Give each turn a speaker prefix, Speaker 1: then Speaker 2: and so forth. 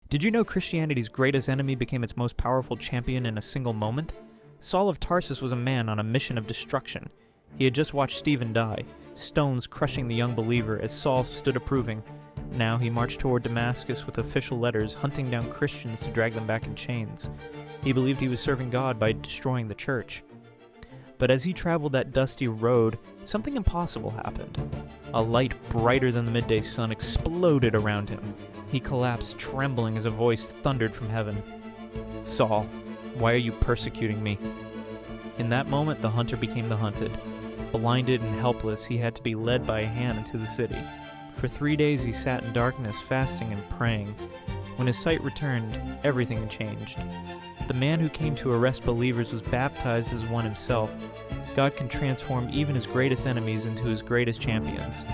Speaker 1: Did you know Christianity's greatest enemy became its most powerful champion in a single moment? Saul of Tarsus was a man on a mission of destruction. He had just watched Stephen die, stones crushing the young believer as Saul stood approving. Now he marched toward Damascus with official letters, hunting down Christians to drag them back in chains. He believed he was serving God by destroying the church. But as he traveled that dusty road, something impossible happened. A light brighter than the midday sun exploded around him. He collapsed, trembling as a voice thundered from heaven. "Saul, why are you persecuting me?" In that moment, the hunter became the hunted. Blinded and helpless, he had to be led by a hand into the city. For 3 days he sat in darkness, fasting and praying. When his sight returned, everything had changed. The man who came to arrest believers was baptized as one himself. God can transform even his greatest enemies into his greatest champions.